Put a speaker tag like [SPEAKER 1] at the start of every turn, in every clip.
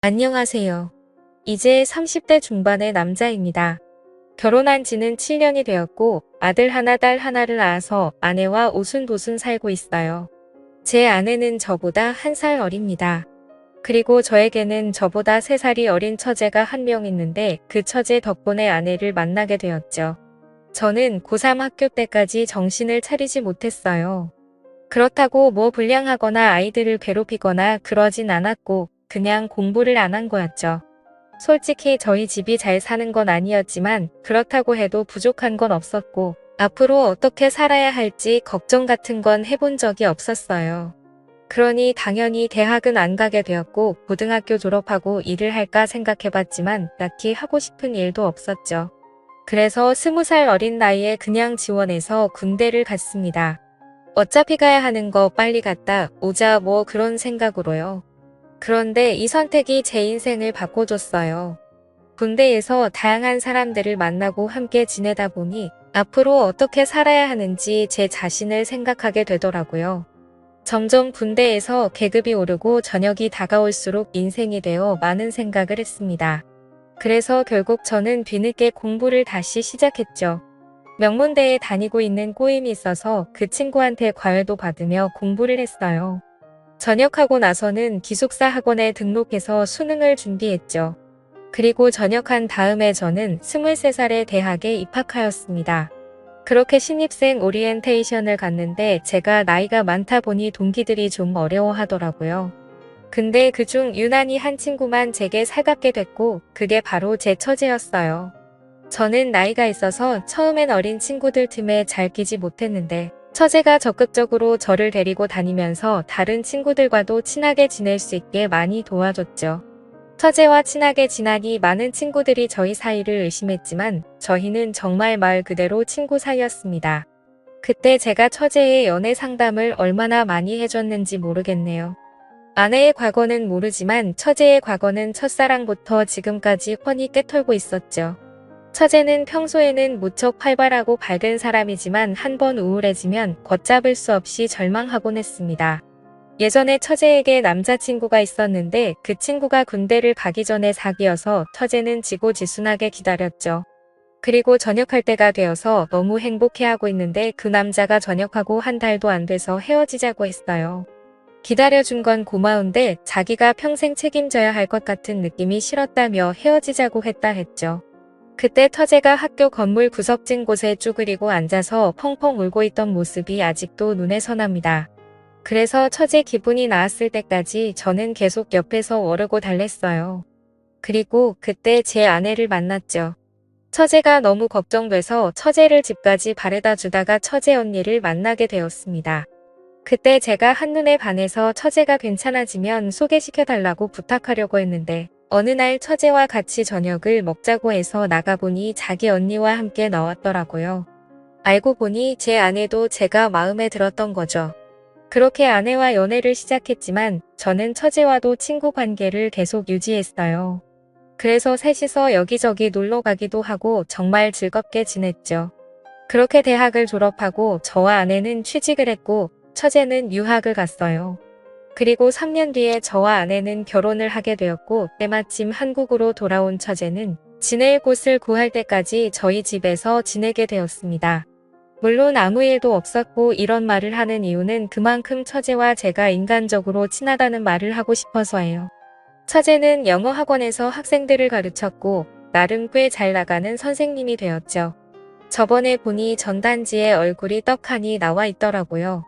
[SPEAKER 1] 안녕하세요. 이제 30대 중반의 남자입니다. 결혼한 지는 7년이 되었고 아들 하나 딸 하나를 낳아서 아내와 오순도순 살고 있어요. 제 아내는 저보다 1살 어립니다. 그리고 저에게는 저보다 3살이 어린 처제가 한 명 있는데 그 처제 덕분에 아내를 만나게 되었죠. 저는 고3 학교 때까지 정신을 차리지 못했어요. 그렇다고 뭐 불량하거나 아이들을 괴롭히거나 그러진 않았고 그냥 공부를 안 한 거였죠. 솔직히 저희 집이 잘 사는 건 아니었지만 그렇다고 해도 부족한 건 없었고 앞으로 어떻게 살아야 할지 걱정 같은 건 해본 적이 없었어요. 그러니 당연히 대학은 안 가게 되었고 고등학교 졸업하고 일을 할까 생각해봤지만 딱히 하고 싶은 일도 없었죠. 그래서 20살 어린 나이에 그냥 지원해서 군대를 갔습니다. 어차피 가야 하는 거 빨리 갔다 오자 뭐 그런 생각으로요. 그런데 이 선택이 제 인생을 바꿔줬어요. 군대에서 다양한 사람들을 만나고 함께 지내다 보니 앞으로 어떻게 살아야 하는지 제 자신을 생각하게 되더라고요. 점점 군대에서 계급이 오르고 저녁이 다가올수록 인생이 되어 많은 생각을 했습니다. 그래서 결국 저는 뒤늦게 공부를 다시 시작했죠. 명문대에 다니고 있는 꼬임이 있어서 그 친구한테 과외도 받으며 공부를 했어요. 전역하고 나서는 기숙사 학원에 등록해서 수능을 준비했죠. 그리고 전역한 다음에 저는 23살에 대학에 입학하였습니다. 그렇게 신입생 오리엔테이션을 갔는데 제가 나이가 많다 보니 동기들이 좀 어려워하더라고요. 근데 그중 유난히 한 친구만 제게 살갑게 됐고 그게 바로 제 처제였어요. 저는 나이가 있어서 처음엔 어린 친구들 틈에 잘 끼지 못했는데 처제가 적극적으로 저를 데리고 다니면서 다른 친구들과도 친하게 지낼 수 있게 많이 도와줬죠. 처제와 친하게 지나니 많은 친구들이 저희 사이를 의심했지만 저희는 정말 말 그대로 친구 사이였습니다. 그때 제가 처제의 연애 상담을 얼마나 많이 해줬는지 모르겠네요. 아내의 과거는 모르지만 처제의 과거는 첫사랑부터 지금까지 훤히 꿰털고 있었죠. 처제는 평소에는 무척 활발하고 밝은 사람이지만 한번 우울해지면 걷잡을 수 없이 절망하곤 했습니다. 예전에 처제에게 남자친구가 있었는데 그 친구가 군대를 가기 전에 사귀어서 처제는 지고지순하게 기다렸죠. 그리고 전역할 때가 되어서 너무 행복해하고 있는데 그 남자가 전역하고 한 달도 안 돼서 헤어지자고 했어요. 기다려준 건 고마운데 자기가 평생 책임져야 할 것 같은 느낌이 싫었다며 헤어지자고 했다 했죠. 그때 처제가 학교 건물 구석진 곳에 쭈그리고 앉아서 펑펑 울고 있던 모습이 아직도 눈에 선합니다. 그래서 처제 기분이 나았을 때까지 저는 계속 옆에서 워르고 달랬어요. 그리고 그때 제 아내를 만났죠. 처제가 너무 걱정돼서 처제를 집까지 바래다 주다가 처제 언니를 만나게 되었습니다. 그때 제가 한눈에 반해서 처제가 괜찮아지면 소개시켜달라고 부탁하려고 했는데 어느 날 처제와 같이 저녁을 먹자고 해서 나가보니 자기 언니와 함께 나왔더라고요. 알고 보니 제 아내도 제가 마음에 들었던 거죠. 그렇게 아내와 연애를 시작했지만 저는 처제와도 친구 관계를 계속 유지했어요. 그래서 셋이서 여기저기 놀러 가기도 하고 정말 즐겁게 지냈죠. 그렇게 대학을 졸업하고 저와 아내는 취직을 했고 처제는 유학을 갔어요. 그리고 3년 뒤에 저와 아내는 결혼을 하게 되었고 때마침 한국으로 돌아온 처제는 지낼 곳을 구할 때까지 저희 집에서 지내게 되었습니다. 물론 아무 일도 없었고 이런 말을 하는 이유는 그만큼 처제와 제가 인간적으로 친하다는 말을 하고 싶어서예요. 처제는 영어 학원에서 학생들을 가르쳤고 나름 꽤 잘 나가는 선생님이 되었죠. 저번에 보니 전단지에 얼굴이 떡하니 나와 있더라고요.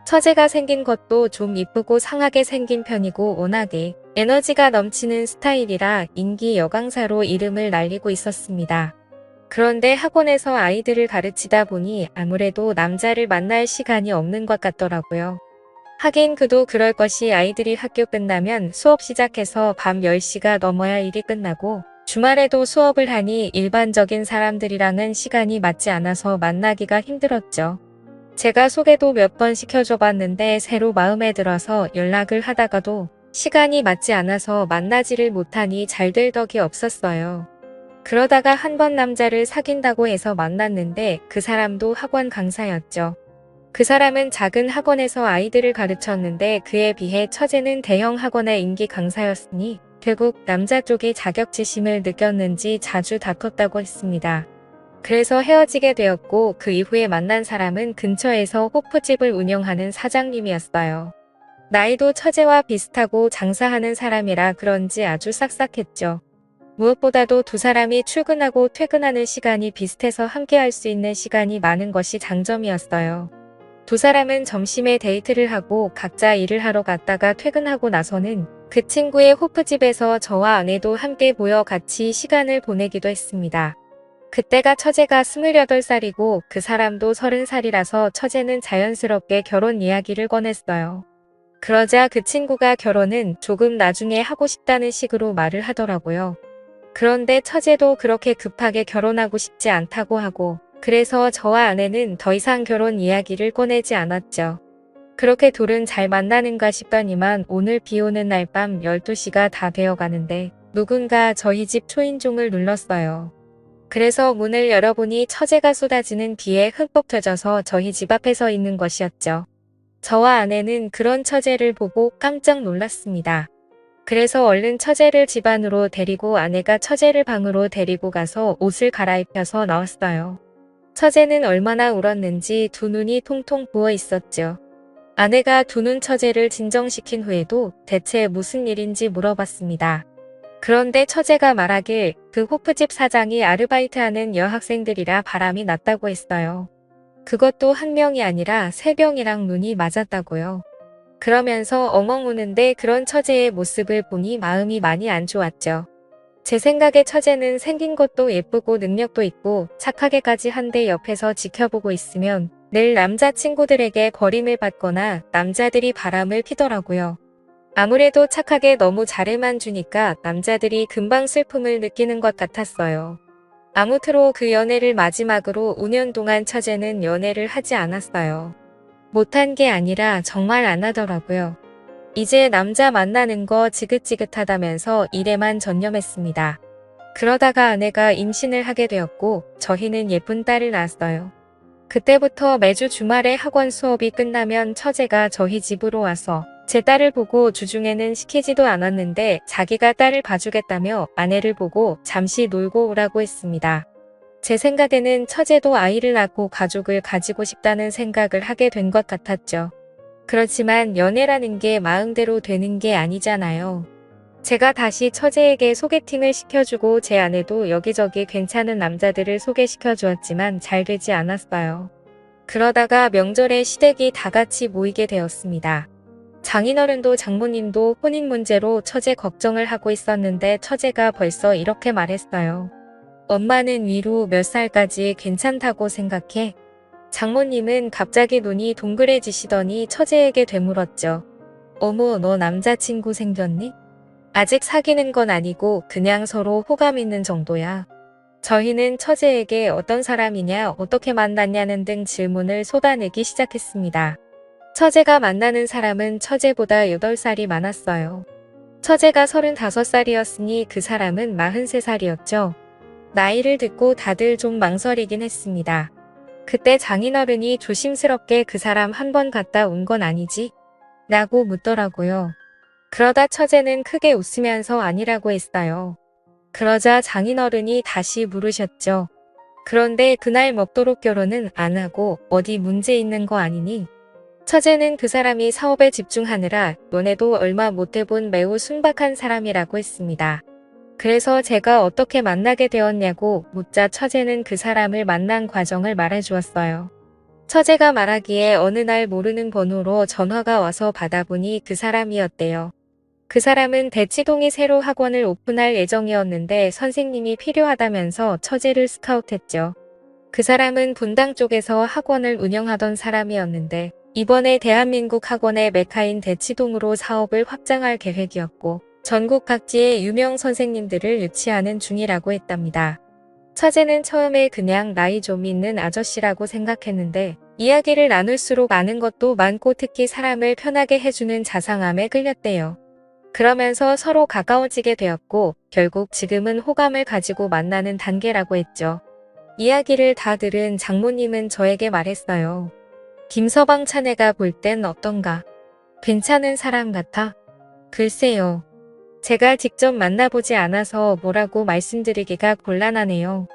[SPEAKER 1] 처제가 생긴 것도 좀 이쁘고 상하게 생긴 편이고 워낙에 에너지가 넘치는 스타일이라 인기 여강사로 이름을 날리고 있었습니다. 그런데 학원에서 아이들을 가르치다 보니 아무래도 남자를 만날 시간이 없는 것 같더라고요. 하긴 그도 그럴 것이 아이들이 학교 끝나면 수업 시작해서 밤 10시가 넘어야 일이 끝나고 주말에도 수업을 하니 일반적인 사람들이랑은 시간이 맞지 않아서 만나기가 힘들었죠. 제가 소개도 몇 번 시켜줘 봤는데 새로 마음에 들어서 연락을 하다가도 시간이 맞지 않아서 만나지를 못하니 잘 될 덕이 없었어요. 그러다가 한 번 남자를 사귄다고 해서 만났는데 그 사람도 학원 강사였죠. 그 사람은 작은 학원에서 아이들을 가르쳤는데 그에 비해 처제는 대형 학원의 인기 강사였으니 결국 남자 쪽이 자격지심을 느꼈는지 자주 다퉜다고 했습니다. 그래서 헤어지게 되었고 그 이후에 만난 사람은 근처에서 호프집을 운영하는 사장님이었어요. 나이도 처제와 비슷하고 장사하는 사람이라 그런지 아주 싹싹했죠. 무엇보다도 두 사람이 출근하고 퇴근하는 시간이 비슷해서 함께할 수 있는 시간이 많은 것이 장점이었어요. 두 사람은 점심에 데이트를 하고 각자 일을 하러 갔다가 퇴근하고 나서는 그 친구의 호프집에서 저와 아내도 함께 모여 같이 시간을 보내기도 했습니다. 그때가 처제가 28살이고 그 사람도 30살이라서 처제는 자연스럽게 결혼 이야기를 꺼냈어요. 그러자 그 친구가 결혼은 조금 나중에 하고 싶다는 식으로 말을 하더라고요. 그런데 처제도 그렇게 급하게 결혼하고 싶지 않다고 하고 그래서 저와 아내는 더 이상 결혼 이야기를 꺼내지 않았죠. 그렇게 둘은 잘 만나는가 싶더니만 오늘 비 오는 날 밤 12시가 다 되어 가는데 누군가 저희 집 초인종을 눌렀어요. 그래서 문을 열어보니 처제가 쏟아지는 비에 흠뻑 젖어서 저희 집 앞에 서 있는 것이었죠. 저와 아내는 그런 처제를 보고 깜짝 놀랐습니다. 그래서 얼른 처제를 집 안으로 데리고 아내가 처제를 방으로 데리고 가서 옷을 갈아입혀서 나왔어요. 처제는 얼마나 울었는지 두 눈이 통통 부어 있었죠. 아내가 두 눈 처제를 진정시킨 후에도 대체 무슨 일인지 물어봤습니다. 그런데 처제가 말하길 그 호프집 사장이 아르바이트하는 여학생들이라 바람이 났다고 했어요. 그것도 한 명이 아니라 세 명이랑 눈이 맞았다고요. 그러면서 엉엉 우는데 그런 처제의 모습을 보니 마음이 많이 안 좋았죠. 제 생각에 처제는 생긴 것도 예쁘고 능력도 있고 착하게까지 한데 옆에서 지켜보고 있으면 늘 남자친구들에게 버림을 받거나 남자들이 바람을 피더라고요. 아무래도 착하게 너무 잘해만 주니까 남자들이 금방 슬픔을 느끼는 것 같았어요. 아무쪼록 그 연애를 마지막으로 5년 동안 처제는 연애를 하지 않았어요. 못한 게 아니라 정말 안 하더라고요. 이제 남자 만나는 거 지긋지긋하다면서 일에만 전념했습니다. 그러다가 아내가 임신을 하게 되었고 저희는 예쁜 딸을 낳았어요. 그때부터 매주 주말에 학원 수업이 끝나면 처제가 저희 집으로 와서 제 딸을 보고 주중에는 시키지도 않았는데 자기가 딸을 봐주겠다며 아내를 보고 잠시 놀고 오라고 했습니다. 제 생각에는 처제도 아이를 낳고 가족을 가지고 싶다는 생각을 하게 된 것 같았죠. 그렇지만 연애라는 게 마음대로 되는 게 아니잖아요. 제가 다시 처제에게 소개팅을 시켜주고 제 아내도 여기저기 괜찮은 남자들을 소개시켜 주었지만 잘 되지 않았어요. 그러다가 명절에 시댁이 다 같이 모이게 되었습니다. 장인어른도 장모님도 혼인 문제로 처제 걱정을 하고 있었는데 처제가 벌써 이렇게 말했어요. 엄마는 위로 몇 살까지 괜찮다고 생각해? 장모님은 갑자기 눈이 동그래지시더니 처제에게 되물었죠. 어머, 너 남자친구 생겼니? 아직 사귀는 건 아니고 그냥 서로 호감 있는 정도야. 저희는 처제에게 어떤 사람이냐, 어떻게 만났냐는 등 질문을 쏟아내기 시작했습니다. 처제가 만나는 사람은 처제보다 8살이 많았어요. 처제가 35살이었으니 그 사람은 43살이었죠. 나이를 듣고 다들 좀 망설이긴 했습니다. 그때 장인어른이 조심스럽게 그 사람 한 번 갔다 온 건 아니지? 라고 묻더라고요. 그러다 처제는 크게 웃으면서 아니라고 했어요. 그러자 장인어른이 다시 물으셨죠. 그런데 그날 먹도록 결혼은 안 하고 어디 문제 있는 거 아니니? 처제는 그 사람이 사업에 집중하느라 너네도 얼마 못 해본 매우 순박한 사람이라고 했습니다. 그래서 제가 어떻게 만나게 되었냐고 묻자 처제는 그 사람을 만난 과정을 말해주었어요. 처제가 말하기에 어느 날 모르는 번호로 전화가 와서 받아보니 그 사람이었대요. 그 사람은 대치동이 새로 학원을 오픈할 예정이었는데 선생님이 필요하다면서 처제를 스카우트했죠. 그 사람은 분당 쪽에서 학원을 운영하던 사람이었는데 이번에 대한민국 학원의 메카인 대치동으로 사업을 확장할 계획이었고 전국 각지의 유명 선생님들을 유치하는 중이라고 했답니다. 처제는 처음에 그냥 나이 좀 있는 아저씨라고 생각했는데 이야기를 나눌수록 아는 것도 많고 특히 사람을 편하게 해주는 자상함에 끌렸대요. 그러면서 서로 가까워지게 되었고 결국 지금은 호감을 가지고 만나는 단계라고 했죠. 이야기를 다 들은 장모님은 저에게 말했어요. 김서방 차내가 볼 땐 어떤가? 괜찮은 사람 같아? 글쎄요. 제가 직접 만나보지 않아서 뭐라고 말씀드리기가 곤란하네요.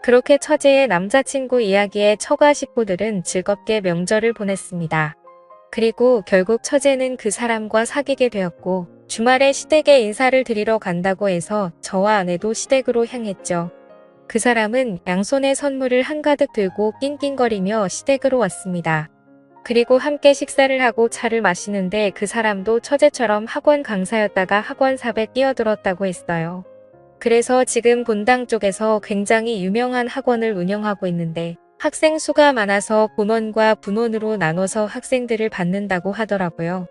[SPEAKER 1] 그렇게 처제의 남자친구 이야기에 처가 식구들은 즐겁게 명절을 보냈습니다. 그리고 결국 처제는 그 사람과 사귀게 되었고 주말에 시댁에 인사를 드리러 간다고 해서 저와 아내도 시댁으로 향했죠. 그 사람은 양손에 선물을 한가득 들고 낑낑거리며 시댁으로 왔습니다. 그리고 함께 식사를 하고 차를 마시는데 그 사람도 처제처럼 학원 강사였다가 학원삽에 뛰어들었다고 했어요. 그래서 지금 본당 쪽에서 굉장히 유명한 학원을 운영하고 있는데 학생 수가 많아서 본원과 분원으로 나눠서 학생들을 받는다고 하더라고요.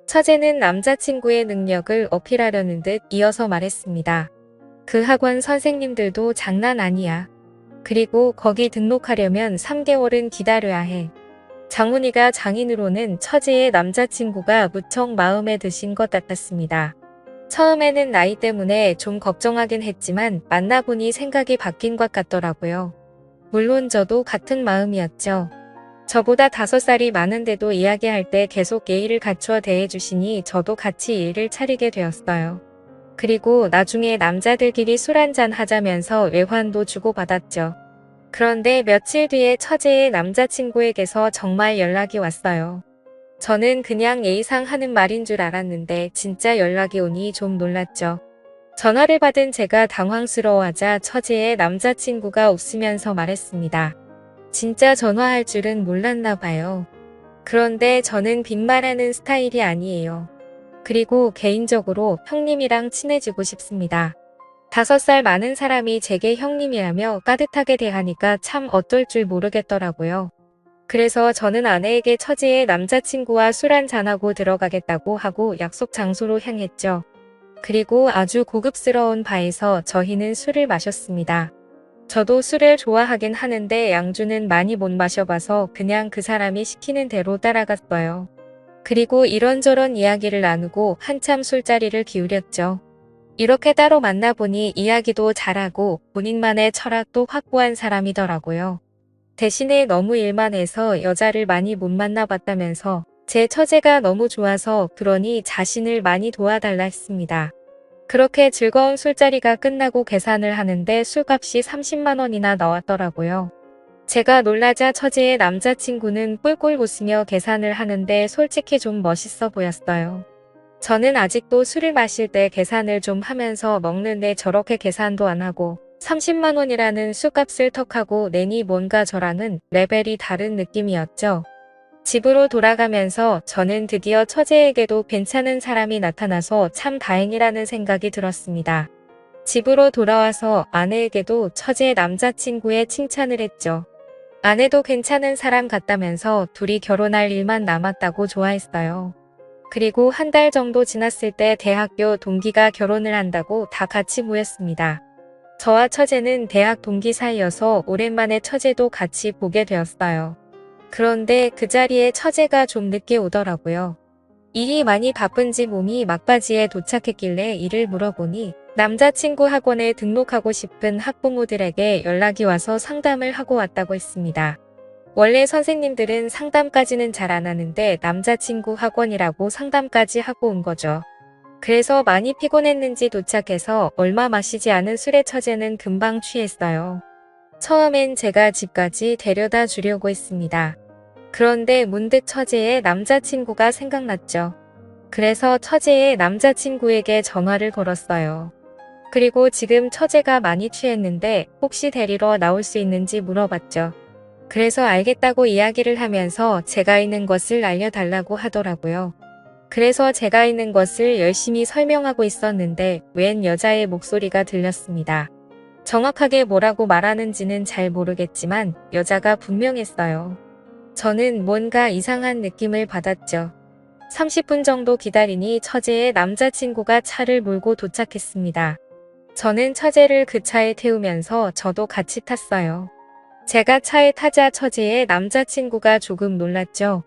[SPEAKER 1] 처제는 남자친구의 능력을 어필하려는 듯 이어서 말했습니다. 그 학원 선생님들도 장난 아니야. 그리고 거기 등록하려면 3개월은 기다려야 해. 장훈이가 장인으로는 처제의 남자친구가 무척 마음에 드신 것 같았습니다. 처음에는 나이 때문에 좀 걱정하긴 했지만 만나보니 생각이 바뀐 것 같더라고요. 물론 저도 같은 마음이었죠. 저보다 5살이 많은데도 이야기할 때 계속 예의를 갖추어 대해주시니 저도 같이 예의를 차리게 되었어요. 그리고 나중에 남자들끼리 술 한잔 하자면서 외환도 주고받았죠. 그런데 며칠 뒤에 처제의 남자친구에게서 정말 연락이 왔어요. 저는 그냥 예의상 하는 말인 줄 알았는데 진짜 연락이 오니 좀 놀랐죠. 전화를 받은 제가 당황스러워하자 처제의 남자친구가 웃으면서 말했습니다. 진짜 전화할 줄은 몰랐나 봐요. 그런데 저는 빈말하는 스타일이 아니에요. 그리고 개인적으로 형님이랑 친해지고 싶습니다. 5살 많은 사람이 제게 형님이라며 따뜻하게 대하니까 참 어쩔 줄 모르겠더라고요. 그래서 저는 아내에게 처제의 남자친구와 술 한잔하고 들어가겠다고 하고 약속 장소로 향했죠. 그리고 아주 고급스러운 바에서 저희는 술을 마셨습니다. 저도 술을 좋아하긴 하는데 양주는 많이 못 마셔봐서 그냥 그 사람이 시키는 대로 따라갔어요. 그리고 이런저런 이야기를 나누고 한참 술자리를 기울였죠. 이렇게 따로 만나보니 이야기도 잘하고 본인만의 철학도 확고한 사람이더라고요. 대신에 너무 일만 해서 여자를 많이 못 만나봤다면서 제 처제가 너무 좋아서 그러니 자신을 많이 도와달라 했습니다. 그렇게 즐거운 술자리가 끝나고 계산을 하는데 술값이 30만 원이나 나왔더라고요. 제가 놀라자 처제의 남자친구는 꿀꿀 웃으며 계산을 하는데 솔직히 좀 멋있어 보였어요. 저는 아직도 술을 마실 때 계산을 좀 하면서 먹는데 저렇게 계산도 안 하고 30만 원이라는 술값을 턱하고 내니 뭔가 저랑은 레벨이 다른 느낌이었죠. 집으로 돌아가면서 저는 드디어 처제에게도 괜찮은 사람이 나타나서 참 다행이라는 생각이 들었습니다. 집으로 돌아와서 아내에게도 처제의 남자친구의 칭찬을 했죠. 아내도 괜찮은 사람 같다면서 둘이 결혼할 일만 남았다고 좋아했어요. 그리고 한 달 정도 지났을 때 대학교 동기가 결혼을 한다고 다 같이 모였습니다. 저와 처제는 대학 동기 사이여서 오랜만에 처제도 같이 보게 되었어요. 그런데 그 자리에 처제가 좀 늦게 오더라고요. 일이 많이 바쁜지 몸이 막바지에 도착했길래 일을 물어보니 남자친구 학원에 등록하고 싶은 학부모들에게 연락이 와서 상담을 하고 왔다고 했습니다. 원래 선생님들은 상담까지는 잘 안 하는데 남자친구 학원이라고 상담까지 하고 온 거죠. 그래서 많이 피곤했는지 도착해서 얼마 마시지 않은 술에 처제는 금방 취했어요. 처음엔 제가 집까지 데려다 주려고 했습니다. 그런데 문득 처제의 남자친구가 생각났죠. 그래서 처제의 남자친구에게 전화를 걸었어요. 그리고 지금 처제가 많이 취했는데 혹시 데리러 나올 수 있는지 물어봤죠. 그래서 알겠다고 이야기를 하면서 제가 있는 것을 알려달라고 하더라고요. 그래서 제가 있는 것을 열심히 설명하고 있었는데 웬 여자의 목소리가 들렸습니다. 정확하게 뭐라고 말하는지는 잘 모르겠지만 여자가 분명했어요. 저는 뭔가 이상한 느낌을 받았죠. 30분 정도 기다리니 처제의 남자친구가 차를 몰고 도착했습니다. 저는 처제를 그 차에 태우면서 저도 같이 탔어요. 제가 차에 타자 처제의 남자친구가 조금 놀랐죠.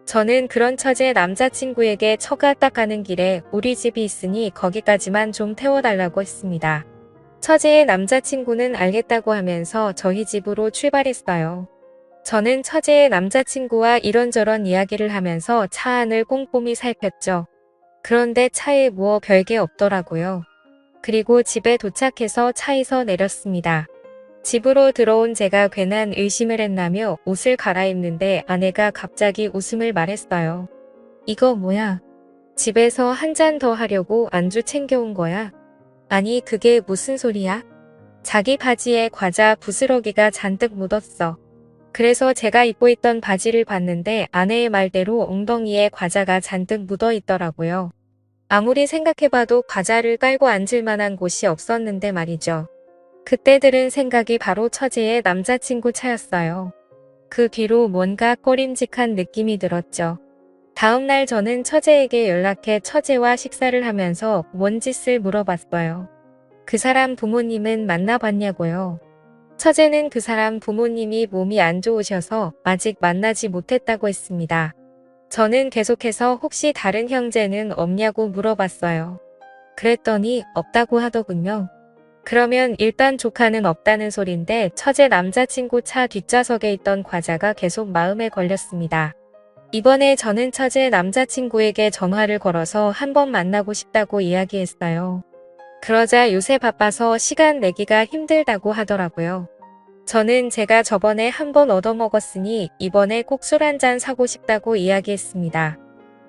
[SPEAKER 1] 저는 그런 처제 남자친구에게 처가 딱 가는 길에 우리 집이 있으니 거기까지만 좀 태워달라고 했습니다. 처제의 남자친구는 알겠다고 하면서 저희 집으로 출발했어요. 저는 처제의 남자친구와 이런저런 이야기를 하면서 차 안을 꼼꼼히 살폈죠. 그런데 차에 뭐 별게 없더라고요. 그리고 집에 도착해서 차에서 내렸습니다. 집으로 들어온 제가 괜한 의심을 했나며 옷을 갈아입는데 아내가 갑자기 웃음을 말했어요. 이거 뭐야? 집에서 한 잔 더 하려고 안주 챙겨온 거야? 아니 그게 무슨 소리야? 자기 바지에 과자 부스러기가 잔뜩 묻었어. 그래서 제가 입고 있던 바지를 봤는데 아내의 말대로 엉덩이에 과자가 잔뜩 묻어 있더라고요. 아무리 생각해봐도 과자를 깔고 앉을 만한 곳이 없었는데 말이죠. 그때 들은 생각이 바로 처제의 남자친구 차였어요. 그 뒤로 뭔가 꺼림직한 느낌이 들었죠. 다음날 저는 처제에게 연락해 처제와 식사를 하면서 뭔 짓을 물어봤어요. 그 사람 부모님은 만나봤냐고요. 처제는 그 사람 부모님이 몸이 안 좋으셔서 아직 만나지 못했다고 했습니다. 저는 계속해서 혹시 다른 형제는 없냐고 물어봤어요. 그랬더니 없다고 하더군요. 그러면 일단 조카는 없다는 소린데 처제 남자친구 차 뒷좌석에 있던 과자가 계속 마음에 걸렸습니다. 이번에 저는 처제 남자친구에게 전화를 걸어서 한번 만나고 싶다고 이야기했어요. 그러자 요새 바빠서 시간 내기가 힘들다고 하더라고요. 저는 제가 저번에 한번 얻어먹었으니 이번에 꼭 술 한잔 사고 싶다고 이야기했습니다.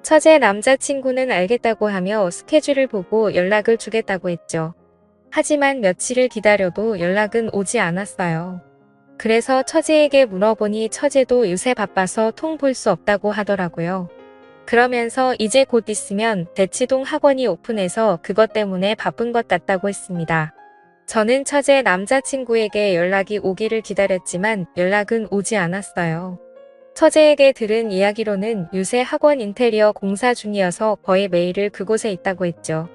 [SPEAKER 1] 처제 남자친구는 알겠다고 하며 스케줄을 보고 연락을 주겠다고 했죠. 하지만 며칠을 기다려도 연락은 오지 않았어요. 그래서 처제에게 물어보니 처제도 요새 바빠서 통 볼 수 없다고 하더라고요. 그러면서 이제 곧 있으면 대치동 학원이 오픈해서 그것 때문에 바쁜 것 같다고 했습니다. 저는 처제 남자친구에게 연락이 오기를 기다렸지만 연락은 오지 않았어요. 처제에게 들은 이야기로는 요새 학원 인테리어 공사 중이어서 거의 매일을 그곳에 있다고 했죠.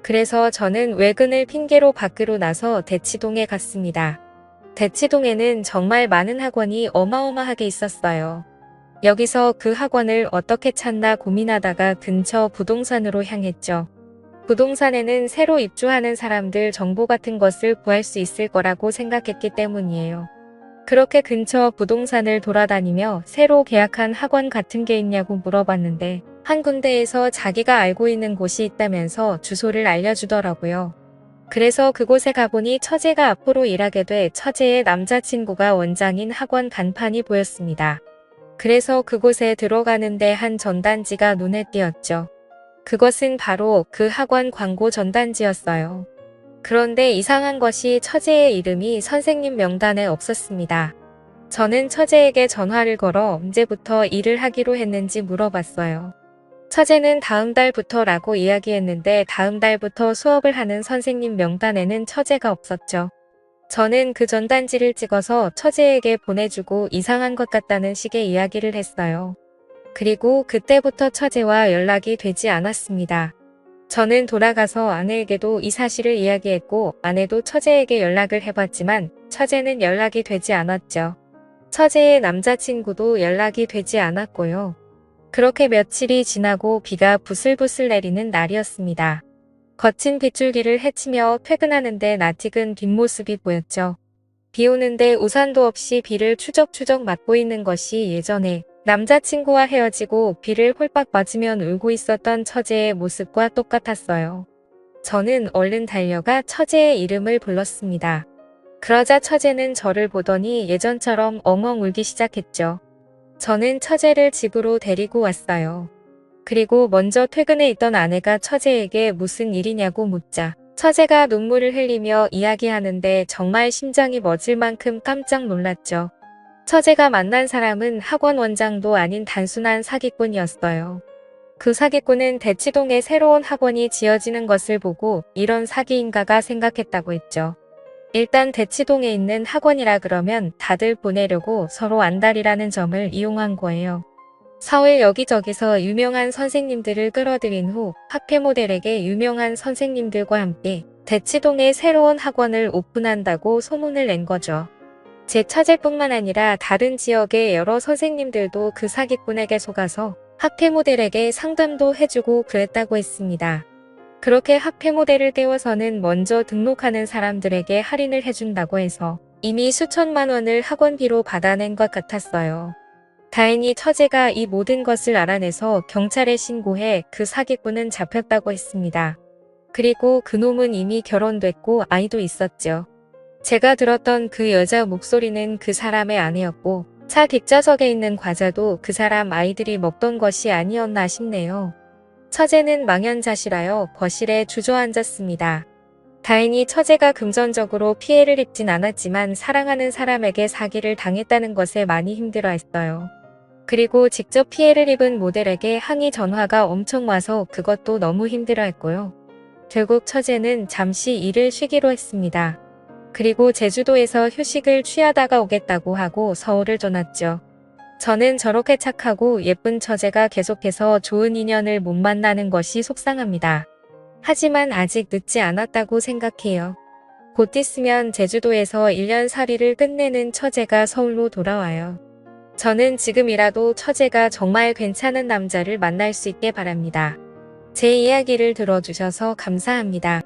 [SPEAKER 1] 그래서 저는 외근을 핑계로 밖으로 나서 대치동에 갔습니다. 대치동에는 정말 많은 학원이 어마어마하게 있었어요. 여기서 그 학원을 어떻게 찾나 고민하다가 근처 부동산으로 향했죠. 부동산에는 새로 입주하는 사람들 정보 같은 것을 구할 수 있을 거라고 생각했기 때문이에요. 그렇게 근처 부동산을 돌아다니며 새로 계약한 학원 같은 게 있냐고 물어봤는데 한 군데에서 자기가 알고 있는 곳이 있다면서 주소를 알려주더라고요. 그래서 그곳에 가보니 처제가 앞으로 일하게 돼 처제의 남자친구가 원장인 학원 간판이 보였습니다. 그래서 그곳에 들어가는데 한 전단지가 눈에 띄었죠. 그것은 바로 그 학원 광고 전단지였어요. 그런데 이상한 것이 처제의 이름이 선생님 명단에 없었습니다. 저는 처제에게 전화를 걸어 언제부터 일을 하기로 했는지 물어봤어요. 처제는 다음 달부터라고 이야기했는데 다음 달부터 수업을 하는 선생님 명단에는 처제가 없었죠. 저는 그 전단지를 찍어서 처제에게 보내주고 이상한 것 같다는 식의 이야기를 했어요. 그리고 그때부터 처제와 연락이 되지 않았습니다. 저는 돌아가서 아내에게도 이 사실을 이야기했고 아내도 처제에게 연락을 해봤지만 처제는 연락이 되지 않았죠. 처제의 남자친구도 연락이 되지 않았고요. 그렇게 며칠이 지나고 비가 부슬부슬 내리는 날이었습니다. 거친 빗줄기를 헤치며 퇴근하는데 낯익은 뒷모습이 보였죠. 비 오는데 우산도 없이 비를 추적추적 맞고 있는 것이 예전에 남자친구와 헤어지고 비를 홀빡 맞으면 울고 있었던 처제의 모습과 똑같았어요. 저는 얼른 달려가 처제의 이름을 불렀습니다. 그러자 처제는 저를 보더니 예전처럼 엉엉 울기 시작했죠. 저는 처제를 집으로 데리고 왔어요. 그리고 먼저 퇴근해 있던 아내가 처제에게 무슨 일이냐고 묻자 처제가 눈물을 흘리며 이야기하는데 정말 심장이 멎을 만큼 깜짝 놀랐죠. 처제가 만난 사람은 학원 원장도 아닌 단순한 사기꾼이었어요. 그 사기꾼은 대치동에 새로운 학원이 지어지는 것을 보고 이런 사기인가가 생각했다고 했죠. 일단 대치동에 있는 학원이라 그러면 다들 보내려고 서로 안달이라는 점을 이용한 거예요. 사회 여기저기서 유명한 선생님들을 끌어들인 후 학회 모델에게 유명한 선생님들과 함께 대치동에 새로운 학원을 오픈한다고 소문을 낸 거죠. 제 처제뿐만 아니라 다른 지역의 여러 선생님들도 그 사기꾼에게 속아서 학회 모델에게 상담도 해주고 그랬다고 했습니다. 그렇게 학회 모델을 떼워서는 먼저 등록하는 사람들에게 할인을 해준다고 해서 이미 수천만 원을 학원비로 받아낸 것 같았어요. 다행히 처제가 이 모든 것을 알아내서 경찰에 신고해 그 사기꾼은 잡혔다고 했습니다. 그리고 그놈은 이미 결혼됐고 아이도 있었죠. 제가 들었던 그 여자 목소리는 그 사람의 아내였고 차 뒷좌석에 있는 과자도 그 사람 아이들이 먹던 것이 아니었나 싶네요. 처제는 망연자실하여 거실에 주저앉았습니다. 다행히 처제가 금전적으로 피해를 입진 않았지만 사랑하는 사람에게 사기를 당했다는 것에 많이 힘들어했어요. 그리고 직접 피해를 입은 모델에게 항의 전화가 엄청 와서 그것도 너무 힘들어했고요. 결국 처제는 잠시 일을 쉬기로 했습니다. 그리고 제주도에서 휴식을 취하다가 오겠다고 하고 서울을 떠났죠. 저는 저렇게 착하고 예쁜 처제가 계속해서 좋은 인연을 못 만나는 것이 속상합니다. 하지만 아직 늦지 않았다고 생각해요. 곧 있으면 제주도에서 1년 살이를 끝내는 처제가 서울로 돌아와요. 저는 지금이라도 처제가 정말 괜찮은 남자를 만날 수 있게 바랍니다. 제 이야기를 들어주셔서 감사합니다.